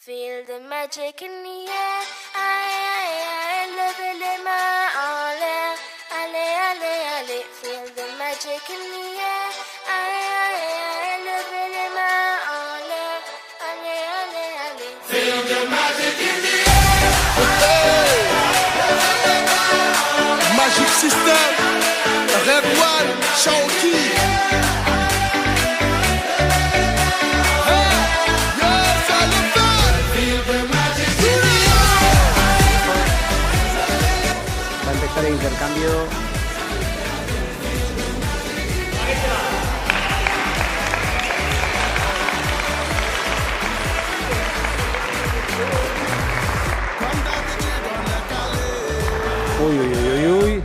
Feel the magic in the air. Aïe, aïe, aïe, levez les mains en l'air. Allez, allez, allez. Feel the magic in the air. Aïe, aïe, aïe, levez les mains en l'air. Allez, allez, allez. Feel the magic in the air. Magic System, Red One, Shaoki. Va a empezar el intercambio. Uy, uy, uy, uy, uy.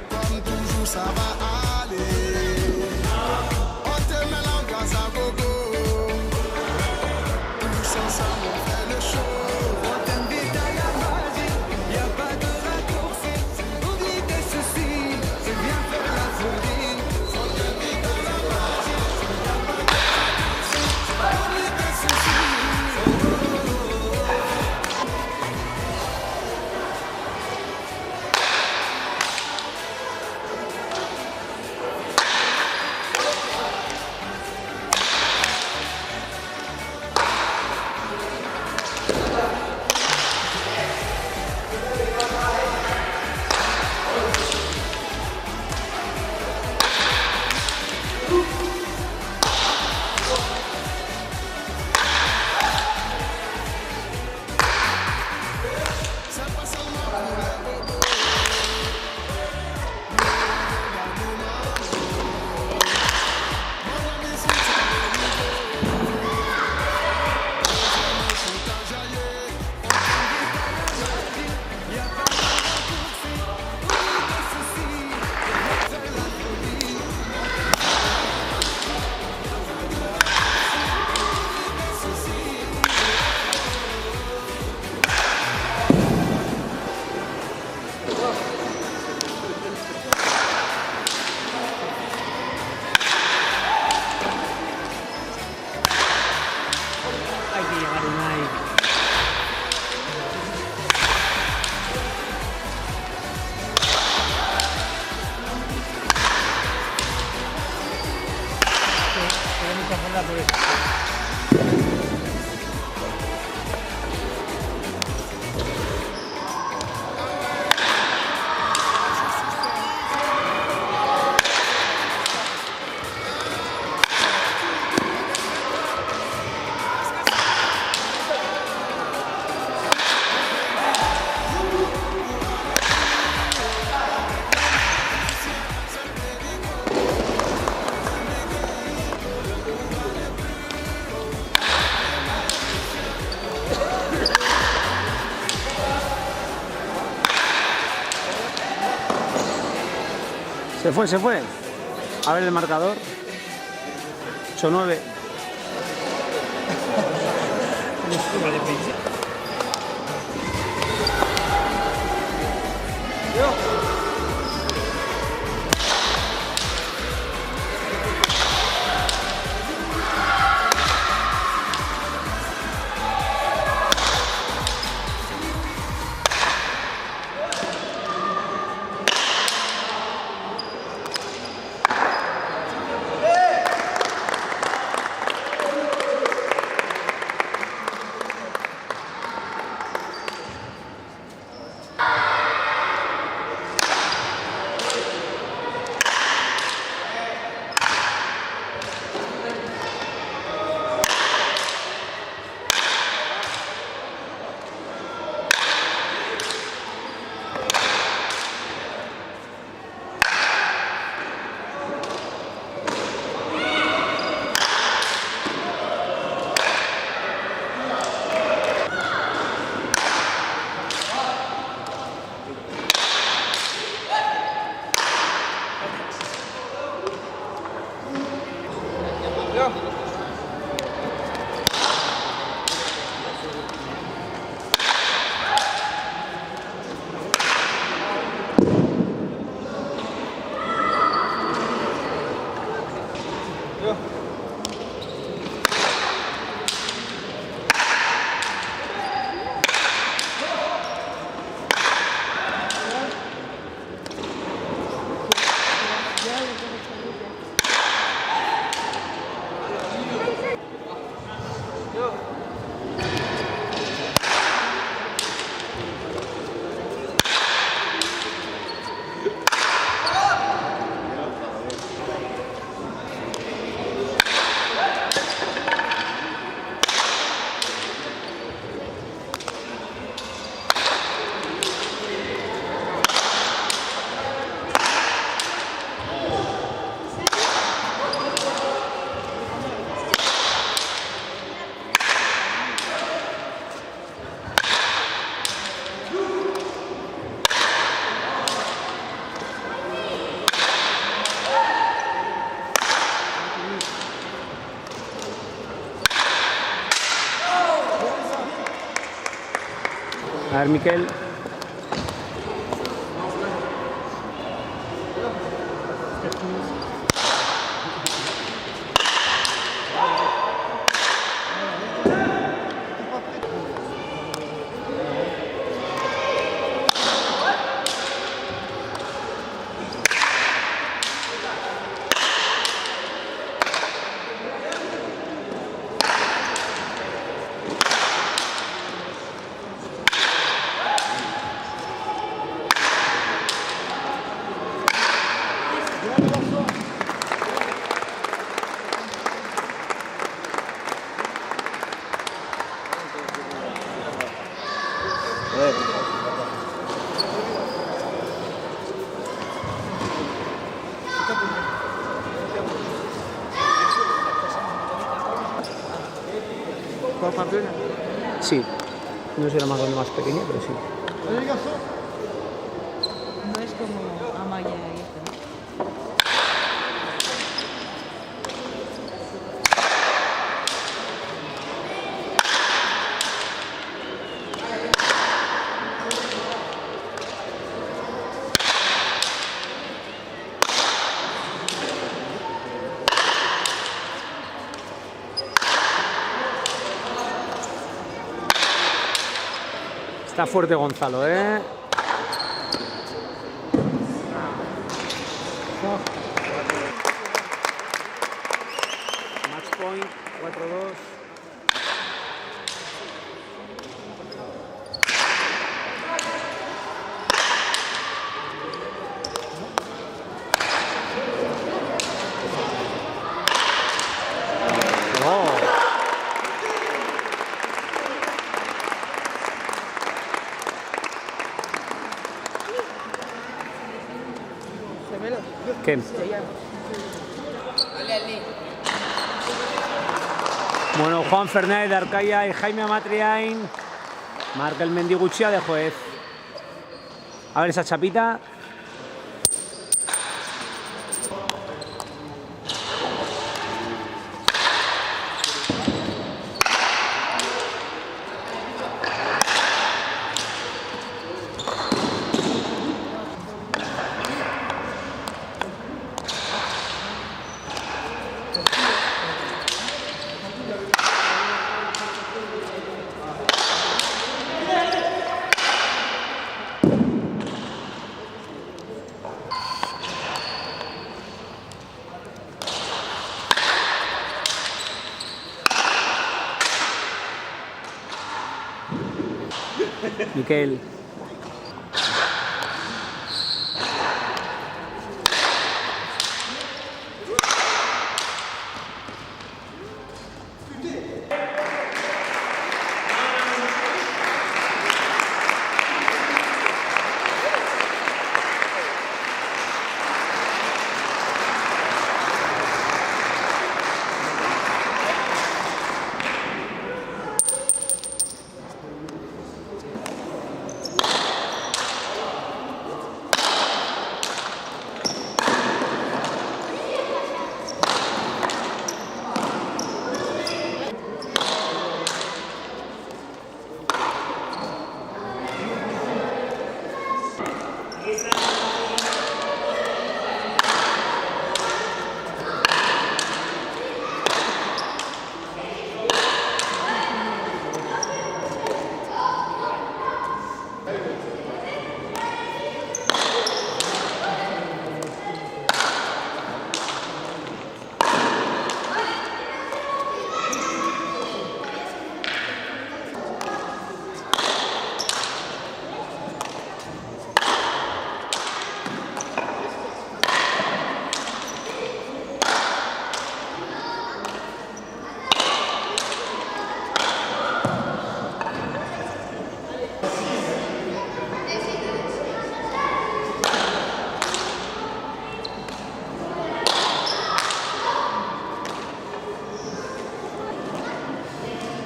Hay que llevar un aire. Tenemos que hacerla por eso. Se fue. A ver el marcador. 8-9. A ver, Miquel. Sí, no sé la más grande o más pequeña, pero sí. No es como Amaya y esto, ¿no? Está fuerte Gonzalo, ¿eh? Match point, 4-2. ¿Qué? Bueno, Juan Fernández de Arcaya y Jaime Amatriain marca el Mendiguchía de juez. A ver esa chapita. Miquel.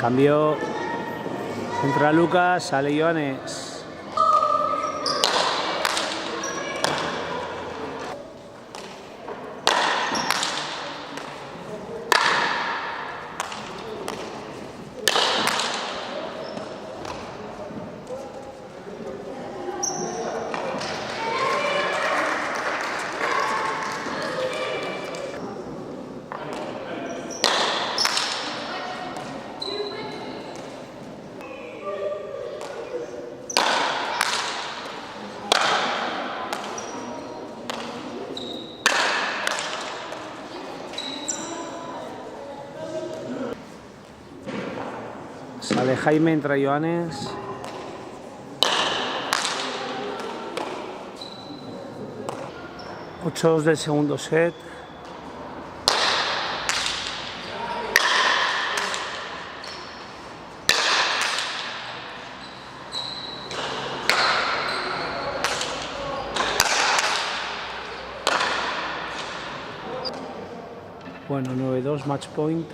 Cambio. Entra Lucas, sale Joanes. La de Jaime entra Joanes. Ocho del segundo set. Bueno, 9-2, match point.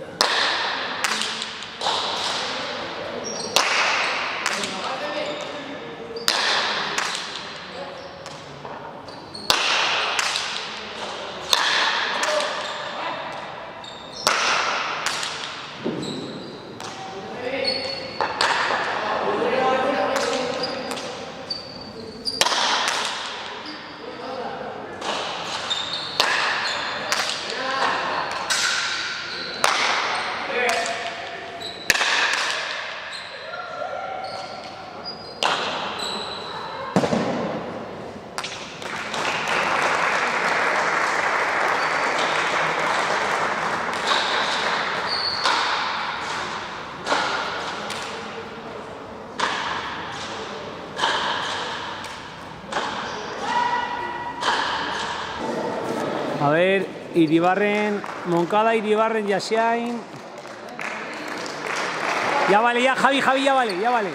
A ver, Iribarren, Moncada, Iribarren, Yasiain. Ya vale, ya, Javi, ya vale, ya vale.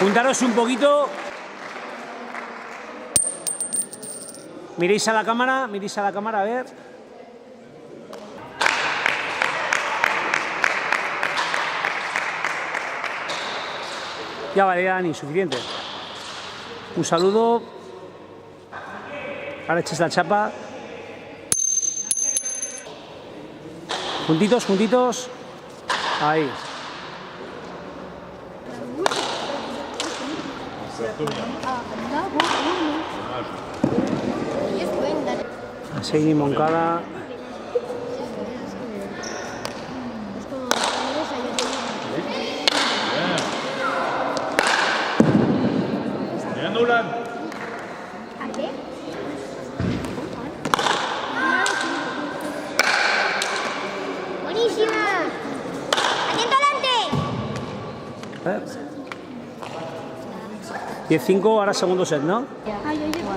Juntaros un poquito. Miréis a la cámara, a ver. Ya vale, ya, Dani, suficiente. Un saludo. Ahora echas la chapa. Juntitos, juntitos. Ahí. Así, Moncada. Buenísima. Atento adelante. 10-5, ahora segundo set, ¿no? Que la gente que va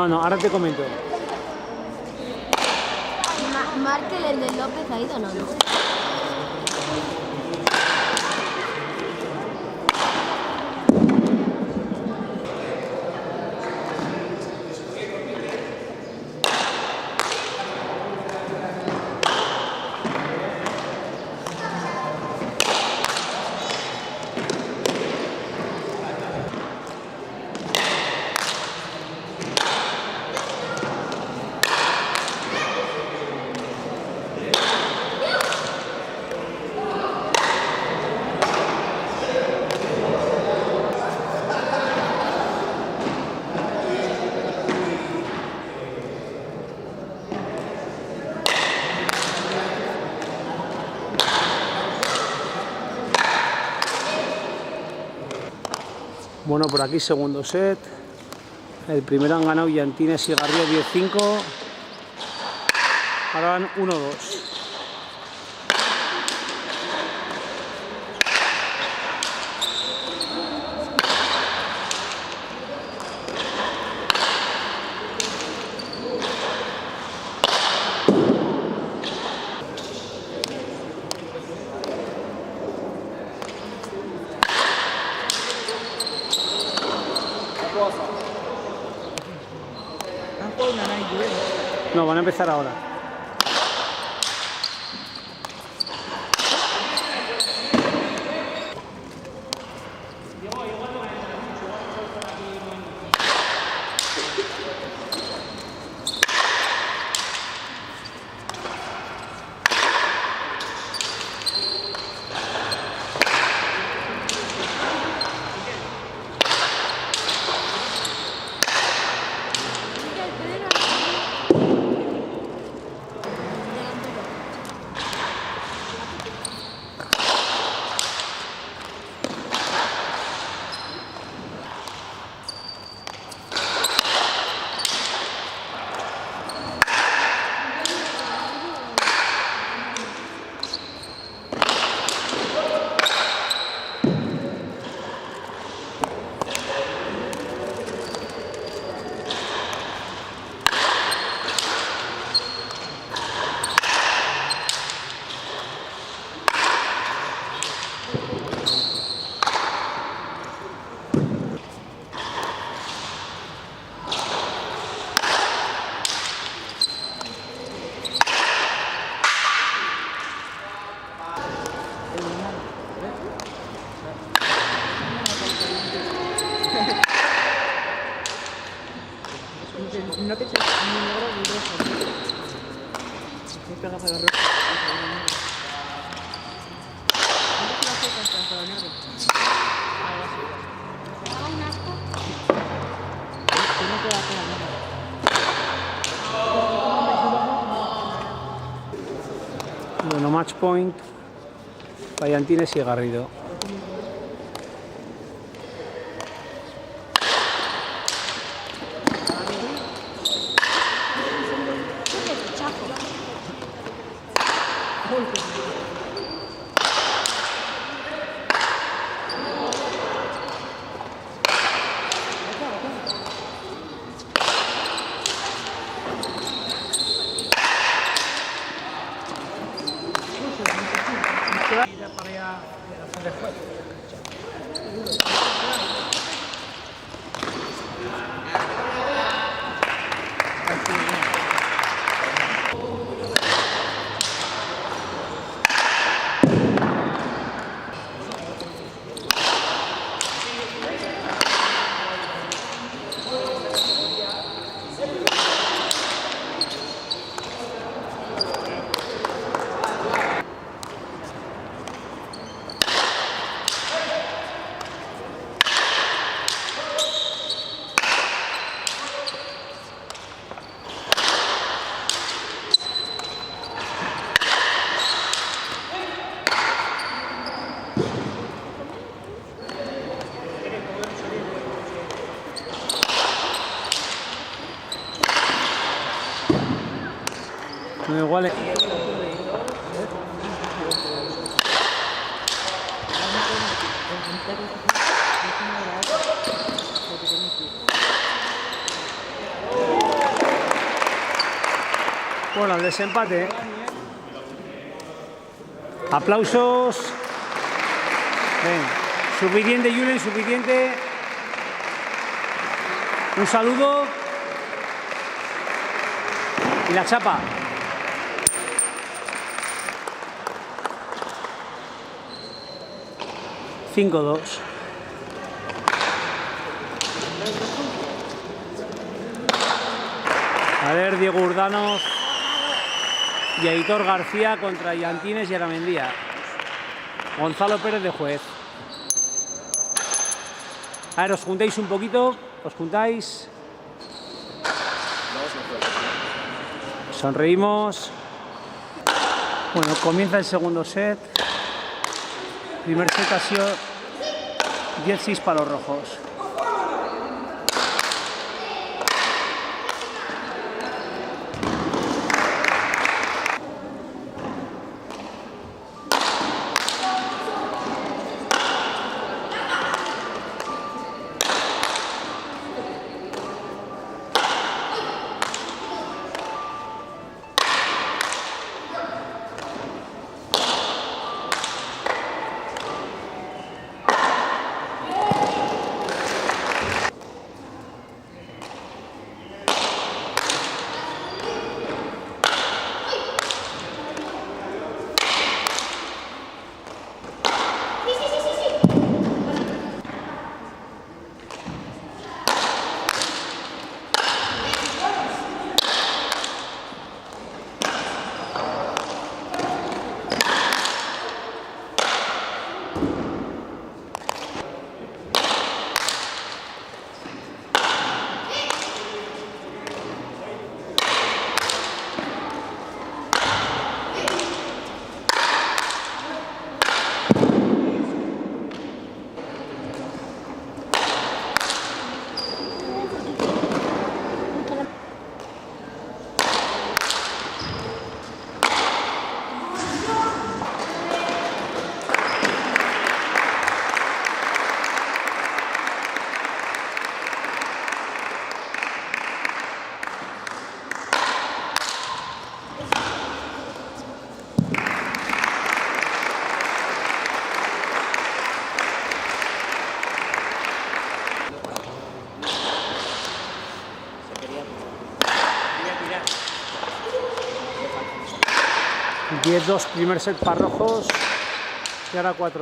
a No, ahora te comento. Markel, el de López, ha ido, no. Bueno, por aquí segundo set. El primero han ganado Llantines y Garrido 10-5. Ahora van 1-2. No, van a empezar ahora. Me pega para los rojos. ¿Dónde se la acercas para los negros? Algo así. Que no te va a pegar nada. Bueno, match point. Payantines y Garrido. No, igual. Bueno, el desempate. Aplausos. Ven. Suficiente, Julen, suficiente. Un saludo. Y la chapa. Cinco, 2. A ver, Diego Urdanov y Aitor García contra Yantines y Aramendía. Gonzalo Pérez de juez. A ver, os juntáis un poquito, os juntáis. Sonreímos. Bueno, comienza el segundo set. Primer set ha sido 10-6 para los rojos. Diez, 2, primer set para rojos y ahora 4-3.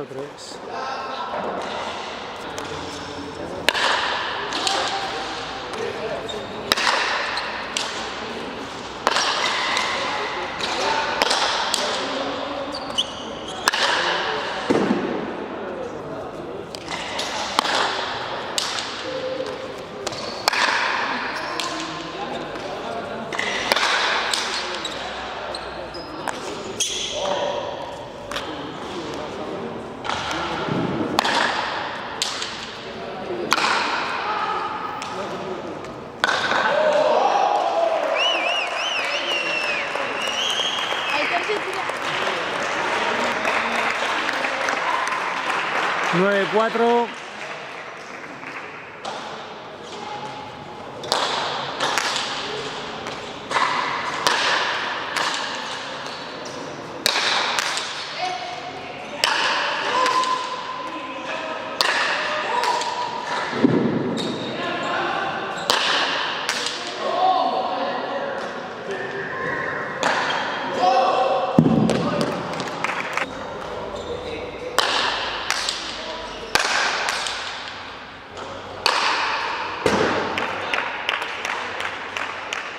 9-4.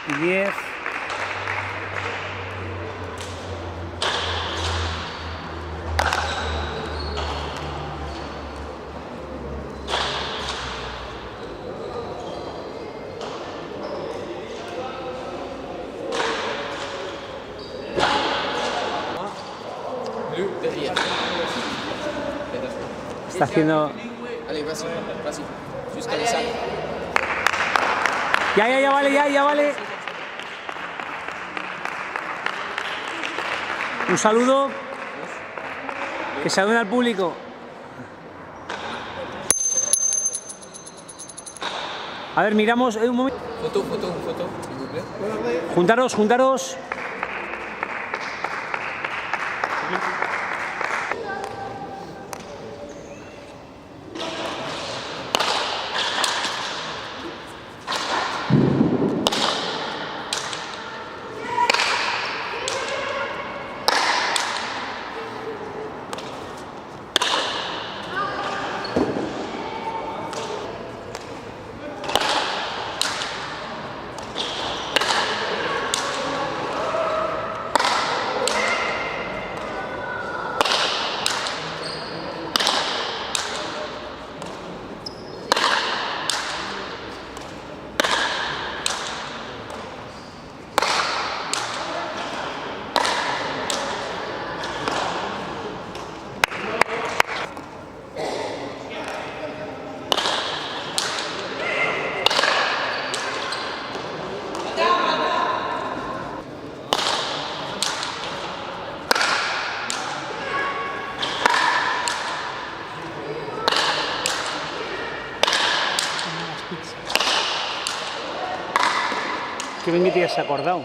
Y 10. Está haciendo... Allez, vas-y, vas-y. Jusqu'à les salles. Ya vale, ya vale. Un saludo. Que saluden al público. A ver, miramos un momento. Photo, s'il vous plaît. Juntaros. Qué bien que te has acordado.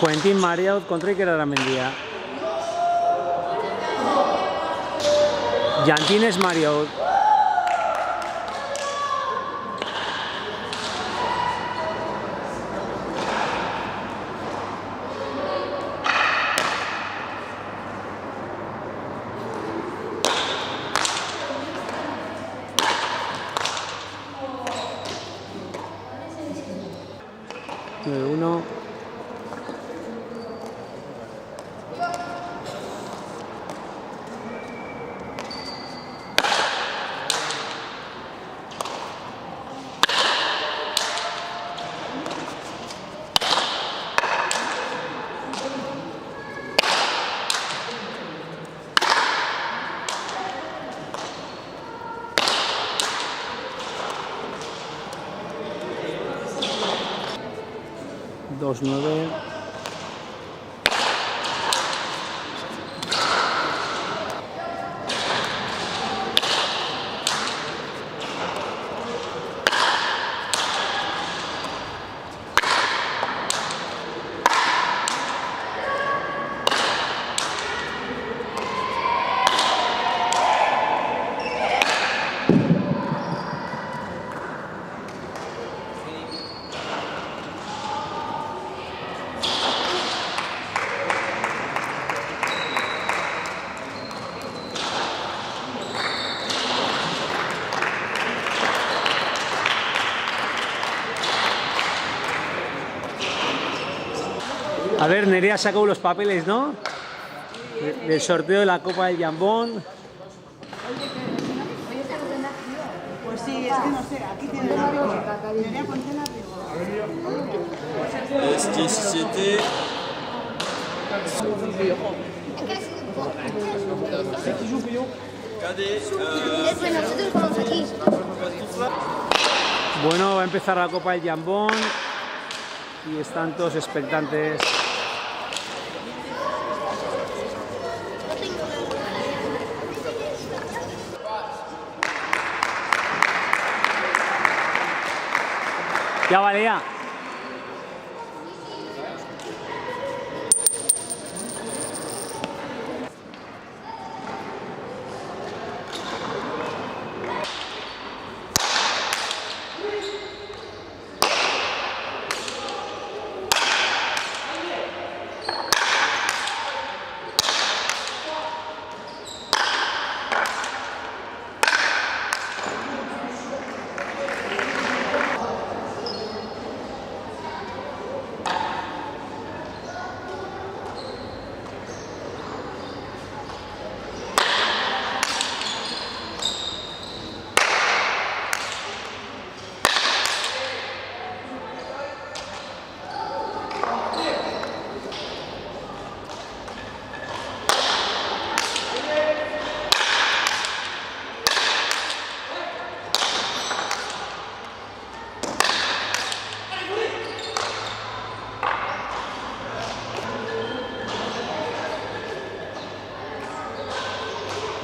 Quentin Mariaud contra Iker Aramendia. Jantines Mariaud. Uno. Dos nueve. A ver, Nerea ha sacado los papeles, ¿no? Del sorteo de la Copa del Jambón. Pues sí, es que no sé, aquí tiene la rigor. Nerea, ponte la rigor. Es 17. Nosotros vamos aquí. Bueno, va a empezar la Copa del Jambón y están todos expectantes. Ya vale, ya.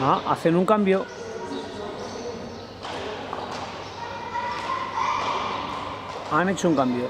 Ah, hacen un cambio. Han hecho un cambio.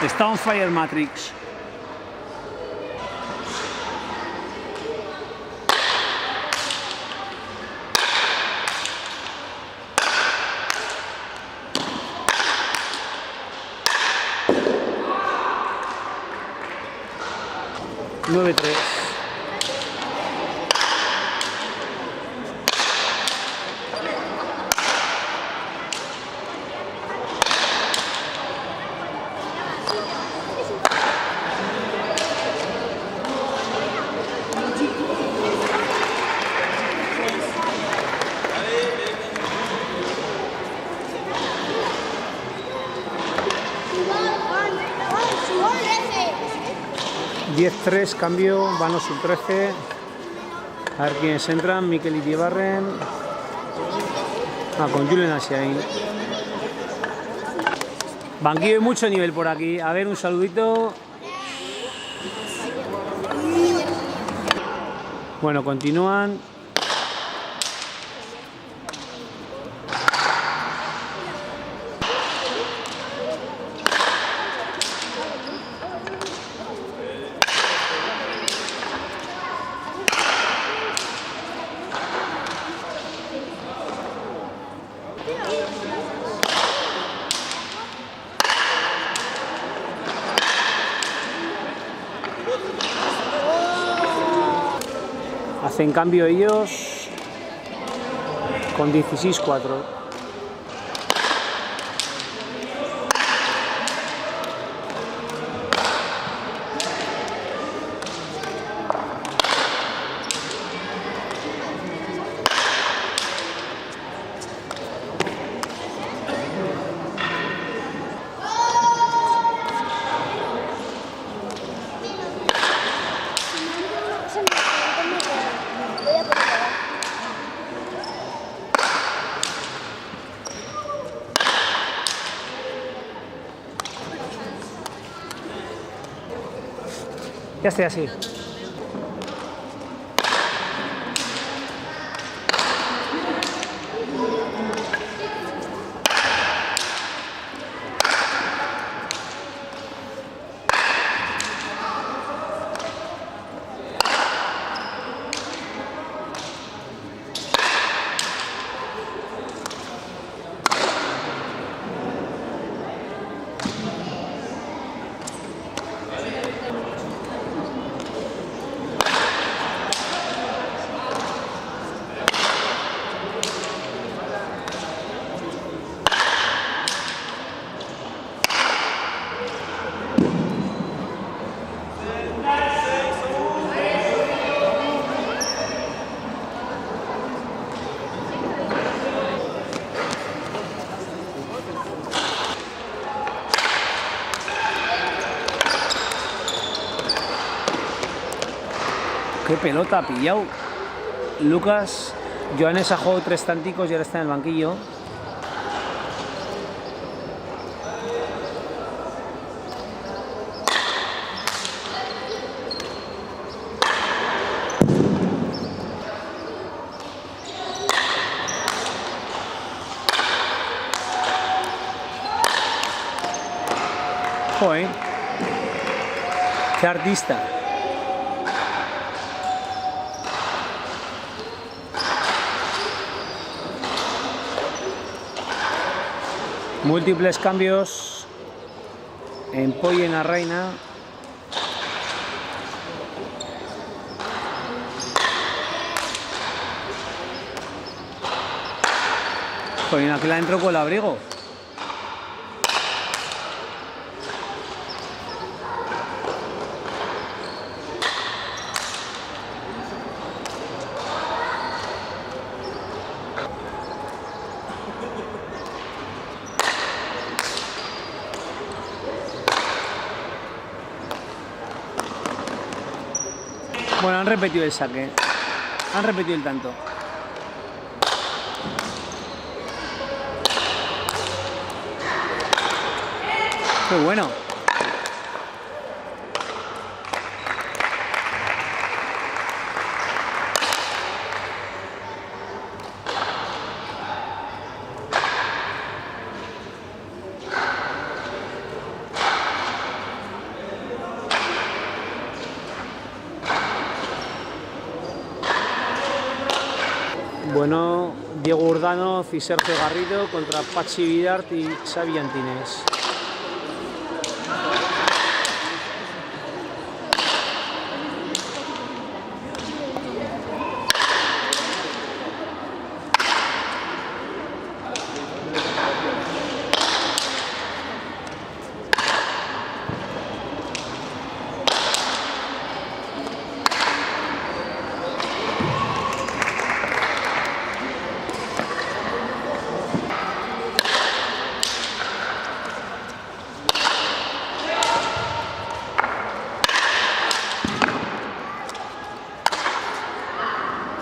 Está on fire Matrix. Nueve tres. Diez tres, cambio, Vano sub 13. A ver quiénes entran. Mikel Iribarren. Con Julen Asiain. Banquillo de mucho nivel por aquí. A ver, un saludito. Bueno, continúan. Hacen cambio ellos con 16-4. Ya estoy así. Qué pelota ha pillado Lucas. Joanes ha jugado 3 tanticos y ahora está en el banquillo. Joder, qué artista. Múltiples cambios en Poi y en la Reina. Joder, aquí la entro con el abrigo. Bueno, han repetido el saque. Han repetido el tanto. Qué bueno. Diego Urdanoz y Sergio Garrido contra Pachi Vidart y Xavi Antines.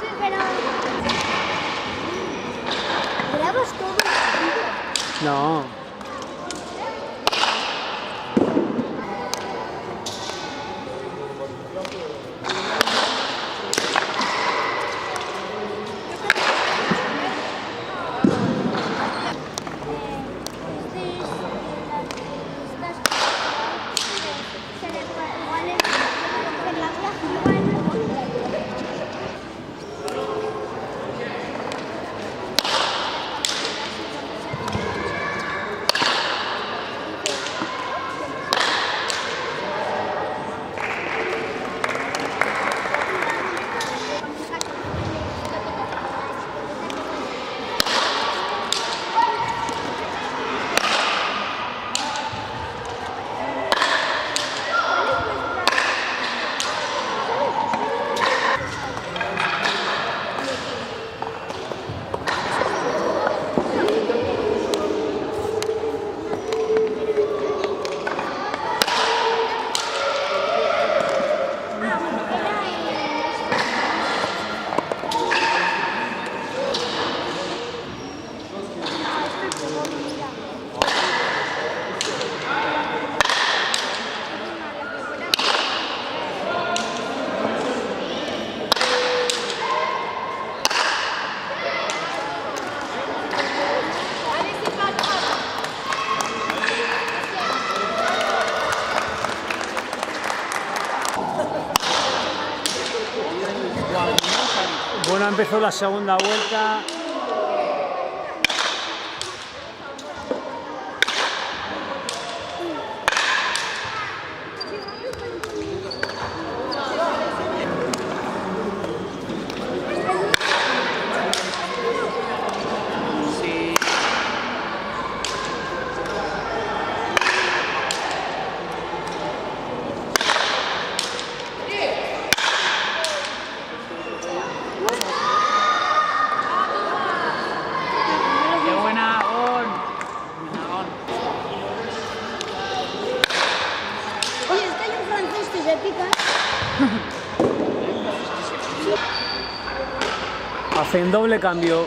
Sí, pero... ¿Grabas todo el vídeo? No. Bueno, empezó la segunda vuelta. ¡Qué buena, On! Oye, es que hay un francés que se pica. Hacen doble cambio.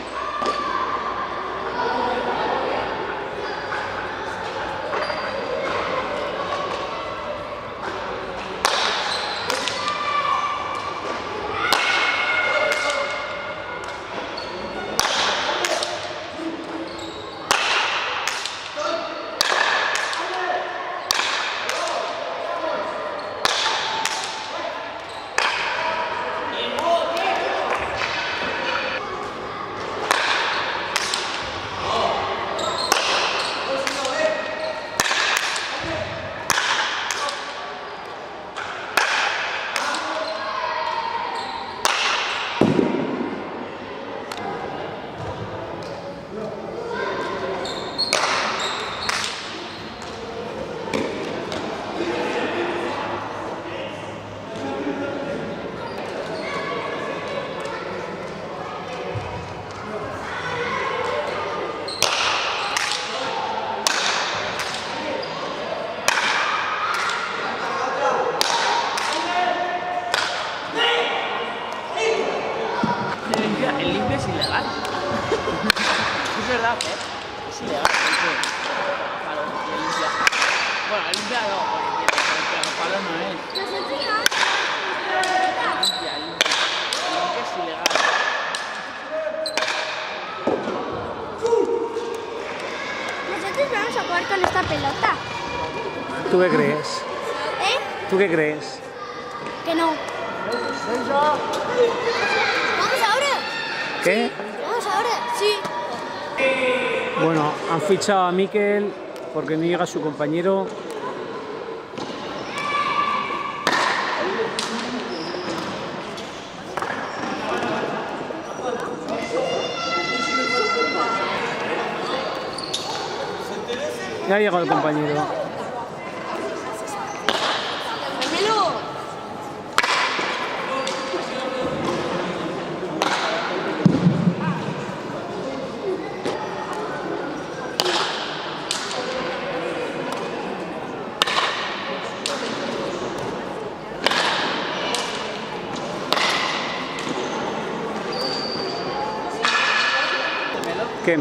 El limpio es ilegal. Es verdad, ¿eh? Es ilegal. Claro, el limpia. Bueno, el limpia no, porque el palo no es. Limpia. El limpia es ilegal. Nosotros vamos a jugar con esta pelota. ¿Tú qué crees? ¿Eh? ¿Tú qué crees? Que no. ¿Vamos ahora? ¿Qué? Vamos ahora. Sí. Bueno, han fichado a Mikel porque no llega su compañero. Ya ha llegado el compañero. Dámelo. ¿Qué?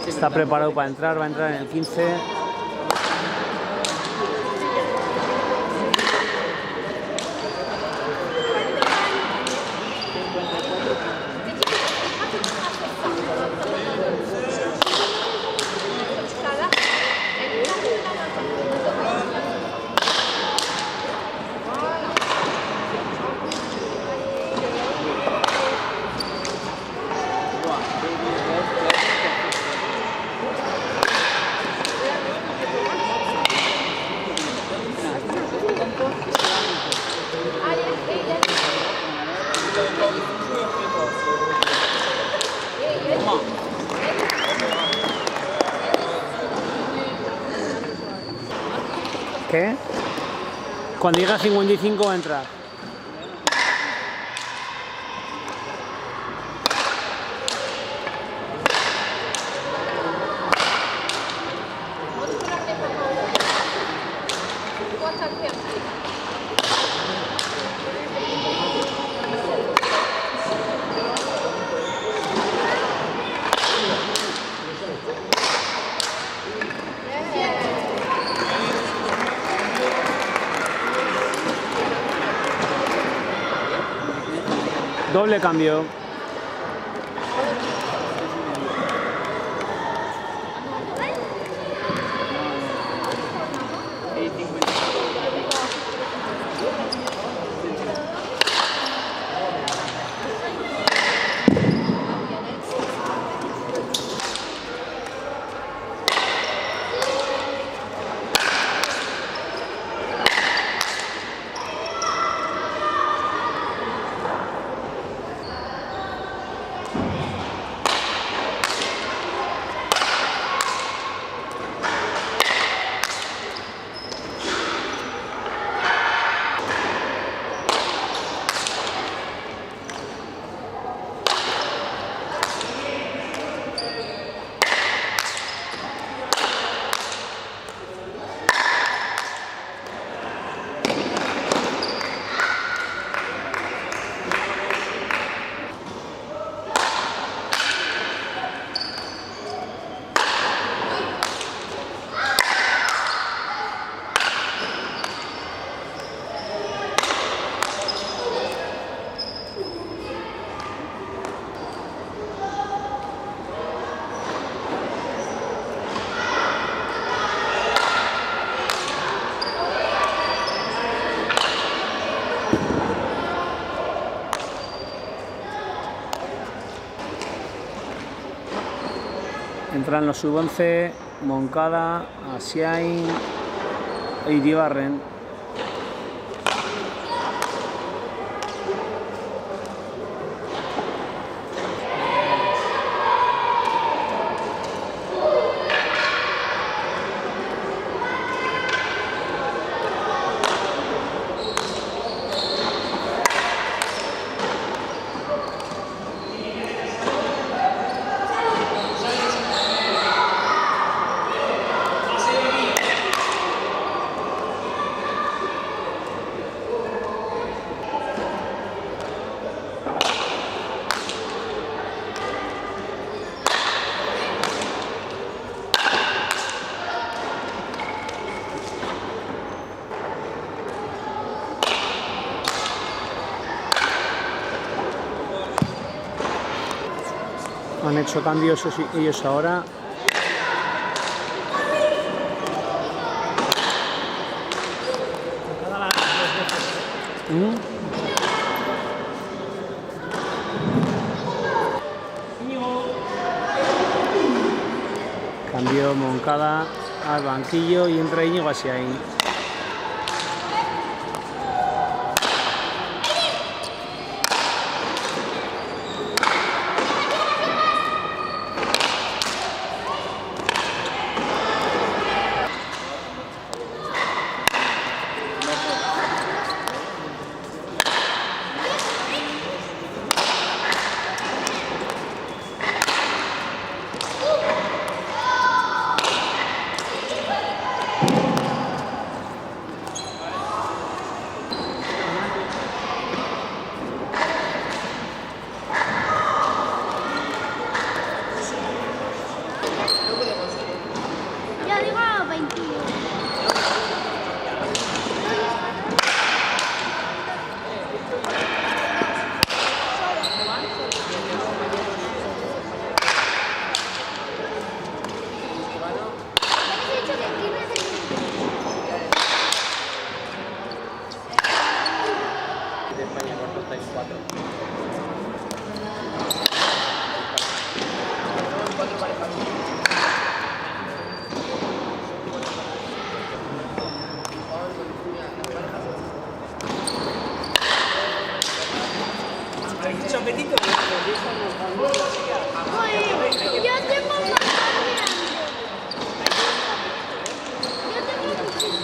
Está preparado para entrar, va a entrar en el 15. ¿Qué? Cuando llega a 55 va a entrar. Doble cambio. Entran los sub-11, Moncada, Asiain y Iribarren. Han hecho cambios ellos ahora. Cambio Moncada al banquillo y entra Íñigo Asiaín. Yo digo 21. Yo tengo más grande. Yo tengo muchísimo.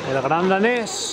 El gran danés